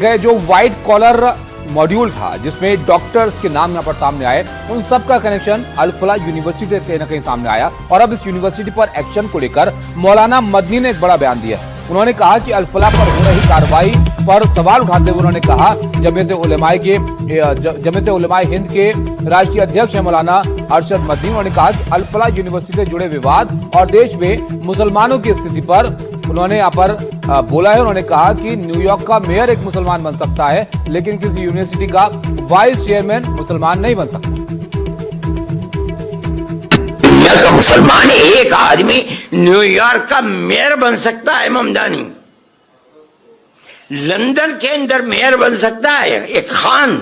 गए जो white collar module था जिसमें डॉक्टर्स के नाम यहाँ पर सामने आए, उन सब का कनेक्शन अल फलाह यूनिवर्सिटी से कहीं ना कहीं सामने आया। और अब इस यूनिवर्सिटी पर एक्शन को लेकर मौलाना मदनी ने एक बड़ा बयान दिया। उन्होंने कहा कि अल फलाह पर हो रही कार्रवाई पर सवाल उठाते हुए उन्होंने कहा जमीयत उलमाए हिंद के राष्ट्रीय अध्यक्ष हैं मौलाना अरशद मदनी। उन्होंने कहा कि अल फलाह यूनिवर्सिटी से जुड़े विवाद और देश में मुसलमानों की स्थिति पर उन्होंने यहाँ पर बोला है। उन्होंने कहा कि न्यूयॉर्क का मेयर एक मुसलमान बन सकता है, लेकिन किसी यूनिवर्सिटी का वाइस चेयरमैन मुसलमान नहीं बन सकता। दुनिया का मुसलमान एक आदमी न्यूयॉर्क का मेयर बन सकता है, ममदानी लंदन के अंदर मेयर बन सकता है एक खान,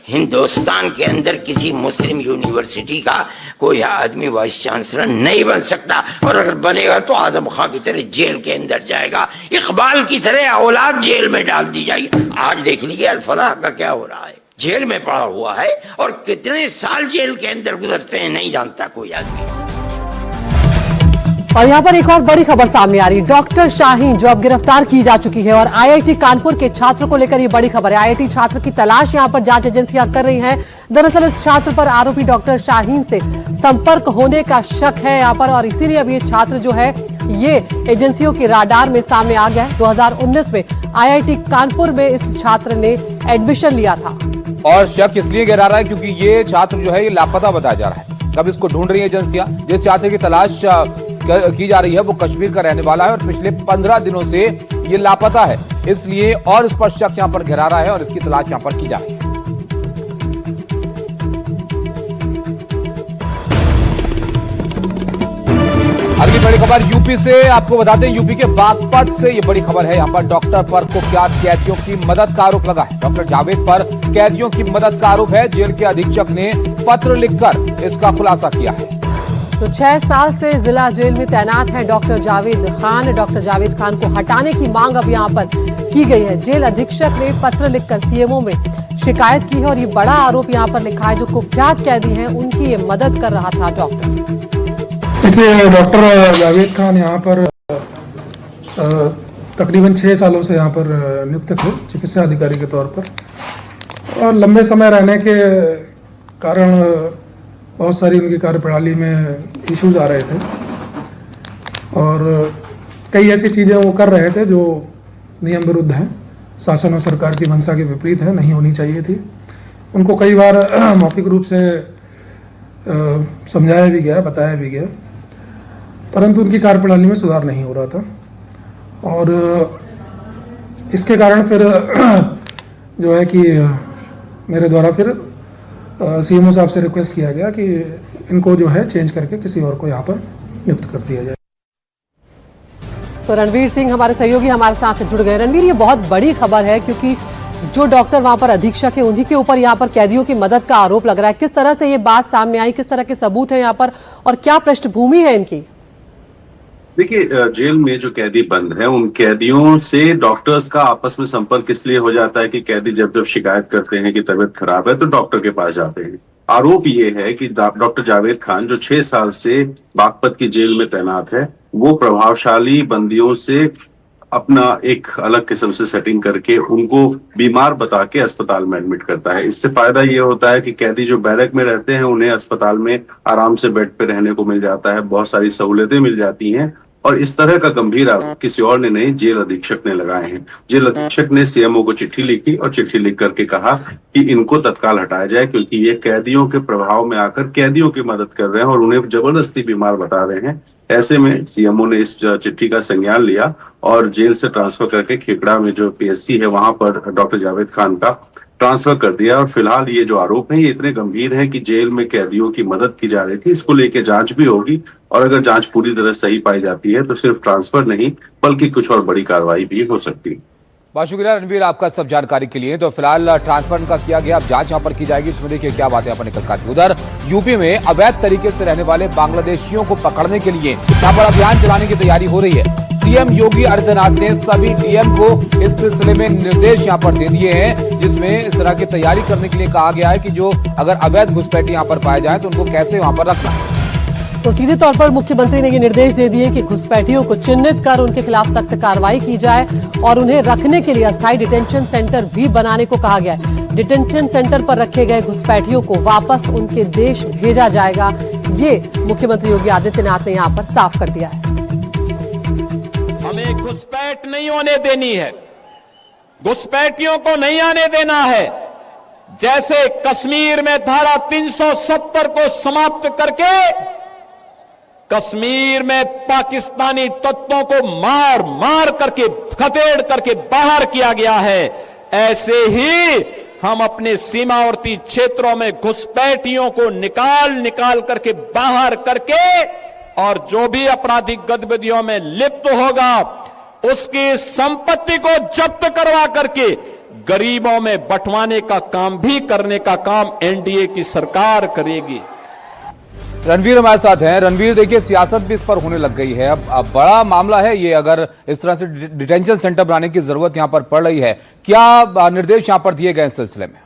हिंदुस्तान के अंदर किसी मुस्लिम यूनिवर्सिटी का कोई आदमी वाइस चांसलर नहीं बन सकता। और अगर बनेगा तो आजम खां की तरह जेल के अंदर जाएगा, इकबाल की तरह औलाद जेल में डाल दी जाएगी। आज देख लीजिए अल फलाह का क्या हो रहा है, जेल में पड़ा हुआ है और कितने साल जेल के अंदर गुजरते हैं नहीं जानता कोई आदमी। और यहाँ पर एक और बड़ी खबर सामने आ रही है। डॉक्टर शाहीन जो अब गिरफ्तार की जा चुकी है और आईआईटी कानपुर के छात्र को लेकर ये बड़ी खबर है। आईआईटी छात्र की तलाश यहाँ पर जांच एजेंसियां कर रही हैं। दरअसल इस छात्र पर आरोपी डॉक्टर शाहीन से संपर्क होने का शक है यहाँ पर, और इसीलिए अब ये छात्र जो है ये एजेंसियों के राडार में सामने आ गया है। 2019 में आईआईटी कानपुर में इस छात्र ने एडमिशन लिया था और शक इसलिए गहरा रहा है क्योंकि ये छात्र जो है ये लापता बताया जा रहा है। अब इसको ढूंढ रही है एजेंसियां। जिस छात्र की तलाश की जा रही है वो कश्मीर का रहने वाला है और पिछले 15 दिनों से ये लापता है, इसलिए और इस पर शक यहाँ पर गहरा रहा है और इसकी तलाश यहाँ पर की जा रही है। अगली बड़ी खबर यूपी से आपको बताते हैं। यूपी के बागपत से ये बड़ी खबर है। यहाँ पर डॉक्टर पर कुख्यात कैदियों की मदद का आरोप लगा है। डॉक्टर जावेद पर कैदियों की मदद का आरोप है। जेल के अधीक्षक ने पत्र लिखकर इसका खुलासा किया है। तो 6 साल से जिला जेल में तैनात है डॉक्टर जावेद खान। डॉक्टर जावेद खान को हटाने की मांग अब यहाँ पर की गई है। जेल अधीक्षक ने पत्र लिखकर सीएमओ में शिकायत की है और ये बड़ा आरोप यहाँ पर लिखा है जो कुख्यात कैदी हैं उनकी ये मदद कर रहा था डॉक्टर। देखिए, डॉक्टर जावेद खान यहाँ पर तकरीबन 6 सालों से यहाँ पर नियुक्त थे चिकित्सा अधिकारी के तौर पर, और लंबे समय रहने के कारण बहुत सारी उनकी कार्यप्रणाली में इश्यूज आ रहे थे और कई ऐसी चीज़ें वो कर रहे थे जो नियम विरुद्ध हैं, शासन और सरकार की मंशा के विपरीत है, नहीं होनी चाहिए थी। उनको कई बार मौखिक रूप से समझाया भी गया, बताया भी गया, परंतु उनकी कार्यप्रणाली में सुधार नहीं हो रहा था। और इसके कारण फिर जो है कि मेरे द्वारा फिर सीएमओ साहब से रिक्वेस्ट किया गया कि इनको जो है चेंज करके किसी और को यहाँ पर नियुक्त कर दिया जाए। तो रणवीर सिंह हमारे सहयोगी हमारे साथ जुड़ गए। रणवीर, ये बहुत बड़ी खबर है क्योंकि जो डॉक्टर वहां पर अधीक्षक है उन्हीं के ऊपर यहाँ पर कैदियों की मदद का आरोप लग रहा है। किस तरह से ये बात सामने आई, किस तरह के सबूत है यहाँ पर और क्या पृष्ठभूमि है इनकी? देखिए, जेल में जो कैदी बंद हैं उन कैदियों से डॉक्टर्स का आपस में संपर्क इसलिए हो जाता है कि कैदी जब जब शिकायत करते हैं कि तबीयत खराब है तो डॉक्टर के पास जाते हैं। आरोप ये है कि डॉक्टर जावेद खान जो 6 साल से बागपत की जेल में तैनात है वो प्रभावशाली बंदियों से अपना एक अलग किस्म से सेटिंग करके उनको बीमार बता के अस्पताल में एडमिट करता है। इससे फायदा ये होता है कि कैदी जो बैरक में रहते हैं उन्हें अस्पताल में आराम से बेड पे रहने को मिल जाता है, बहुत सारी सहूलियतें मिल जाती हैं। और इस तरह का गंभीर आरोप किसी और ने नहीं, जेल अधीक्षक ने लगाए हैं। जेल अधीक्षक ने सीएमओ को चिट्ठी लिखी और चिट्ठी लिख करके कहा कि इनको तत्काल हटाया जाए क्योंकि ये कैदियों के प्रभाव में आकर कैदियों की मदद कर रहे हैं और उन्हें जबरदस्ती बीमार बता रहे हैं। ऐसे में सीएमओ ने इस चिट्ठी का संज्ञान लिया और जेल से ट्रांसफर करके खेकड़ा में जो पीएससी है वहां पर डॉक्टर जावेद खान का ट्रांसफर कर दिया। और फिलहाल ये जो आरोप है ये इतने गंभीर है कि जेल में कैदियों की मदद की जा रही थी, इसको लेके जांच भी होगी और अगर जांच पूरी तरह सही पाई जाती है तो सिर्फ ट्रांसफर नहीं बल्कि कुछ और बड़ी कार्रवाई भी हो सकती है। बहुत शुक्रिया रणवीर आपका सब जानकारी के लिए। तो फिलहाल ट्रांसफर का किया गया, अब जांच यहाँ पर की जाएगी। इसमें देखिए क्या बातें अपन निकल कर। उधर यूपी में अवैध तरीके से रहने वाले बांग्लादेशियों को पकड़ने के लिए यहाँ पर अभियान चलाने की तैयारी हो रही है। सीएम योगी आदित्यनाथ ने सभी डीएम को इस सिलसिले में निर्देश यहाँ पर दे दिए हैं, जिसमें इस तरह की तैयारी करने के लिए कहा गया है कि जो अगर अवैध घुसपैठी यहाँ पर पाए जाए तो उनको कैसे वहां पर रखना है। तो सीधे तौर पर मुख्यमंत्री ने ये निर्देश दे दिए कि घुसपैठियों को चिन्हित कर उनके खिलाफ सख्त कार्रवाई की जाए और उन्हें रखने के लिए अस्थायी डिटेंशन सेंटर भी बनाने को कहा गया है। डिटेंशन सेंटर पर रखे गए घुसपैठियों को वापस उनके देश भेजा जाएगा, ये मुख्यमंत्री योगी आदित्यनाथ ने यहाँ पर साफ कर दिया है। हमें घुसपैठ नहीं होने देनी है, घुसपैठियों को नहीं आने देना है। जैसे कश्मीर में धारा 370 को समाप्त करके कश्मीर में पाकिस्तानी तत्वों को मार मार करके खदेड़ करके बाहर किया गया है, ऐसे ही हम अपने सीमावर्ती क्षेत्रों में घुसपैठियों को निकाल करके बाहर करके और जो भी आपराधिक गतिविधियों में लिप्त होगा उसकी संपत्ति को जब्त करवा करके गरीबों में बंटवाने का काम भी करने का काम एनडीए की सरकार करेगी। रणवीर हमारे साथ हैं। रणवीर, देखिए सियासत भी इस पर होने लग गई है। अब बड़ा मामला है ये, अगर इस तरह से डिटेंशन सेंटर बनाने की जरूरत यहां पर पड़ रही है, क्या निर्देश यहां पर दिए गए इस सिलसिले में?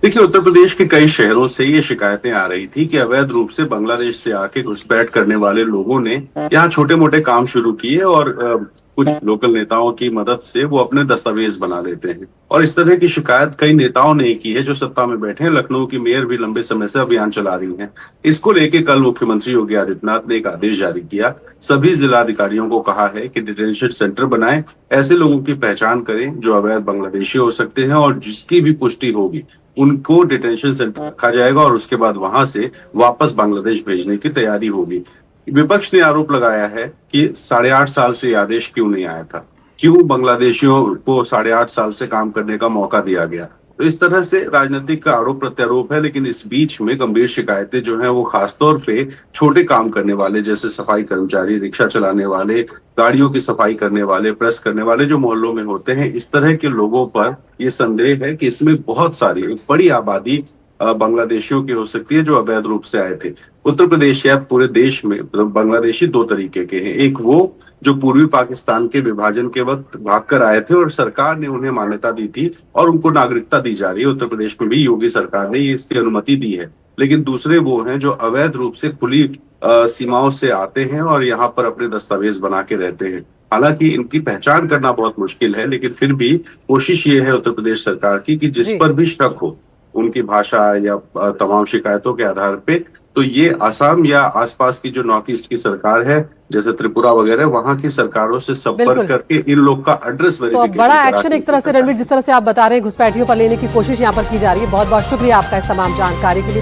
देखिए, उत्तर प्रदेश के कई शहरों से ये शिकायतें आ रही थी कि अवैध रूप से बांग्लादेश से आके घुसपैठ करने वाले लोगों ने यहाँ छोटे मोटे काम शुरू किए और कुछ लोकल नेताओं की मदद से वो अपने दस्तावेज बना लेते हैं। और इस तरह की शिकायत कई नेताओं ने की है जो सत्ता में बैठे हैं। लखनऊ की मेयर भी लंबे समय से अभियान चला रही हैं। इसको लेके कल मुख्यमंत्री योगी आदित्यनाथ ने एक आदेश जारी किया। सभी जिलाधिकारियों को कहा है कि डिटेंशन सेंटर बनाएं, ऐसे लोगों की पहचान करें जो अवैध बांग्लादेशी हो सकते हैं और जिसकी भी पुष्टि होगी उनको डिटेंशन सेंटर रखा जाएगा और उसके बाद वहां से वापस बांग्लादेश भेजने की तैयारी होगी। विपक्ष ने आरोप लगाया है कि 8.5 साल से आदेश क्यों नहीं आया था, क्यों बांग्लादेशियों को 8.5 साल से काम करने का मौका दिया गया। तो इस तरह से राजनीतिक का आरोप प्रत्यारोप है, लेकिन इस बीच में गंभीर शिकायतें जो हैं वो खासतौर पे छोटे काम करने वाले जैसे सफाई कर्मचारी, रिक्शा चलाने वाले, गाड़ियों की सफाई करने वाले, प्रेस करने वाले जो मोहल्लों में होते हैं, इस तरह के लोगों पर ये संदेह है कि इसमें बहुत सारी एक बड़ी आबादी बांग्लादेशियों की हो सकती है जो अवैध रूप से आए थे। उत्तर प्रदेश या पूरे देश में बांग्लादेशी दो तरीके के हैं। एक वो जो पूर्वी पाकिस्तान के विभाजन के वक्त भागकर आए थे और सरकार ने उन्हें मान्यता दी थी और उनको नागरिकता दी जा रही है। उत्तर प्रदेश में भी योगी सरकार ने इसकी अनुमति दी है। लेकिन दूसरे वो हैं जो अवैध रूप से खुली सीमाओं से आते हैं और यहाँ पर अपने दस्तावेज बना के रहते हैं। हालांकि इनकी पहचान करना बहुत मुश्किल है, लेकिन फिर भी कोशिश ये है उत्तर प्रदेश सरकार की कि जिस पर भी शक हो उनकी भाषा या तमाम शिकायतों के आधार पे, तो ये असम या आसपास की जो नॉर्थ ईस्ट की सरकार है जैसे त्रिपुरा वगैरह, वहां की सरकारों से संपर्क करके इन लोग का एड्रेस तो बड़ा एक्शन एक तरह से रणवीर जिस तरह से आप बता रहे हैं घुसपैठियों पर लेने की कोशिश यहाँ पर की जा रही है। बहुत बहुत शुक्रिया आपका इस तमाम जानकारी के लिए।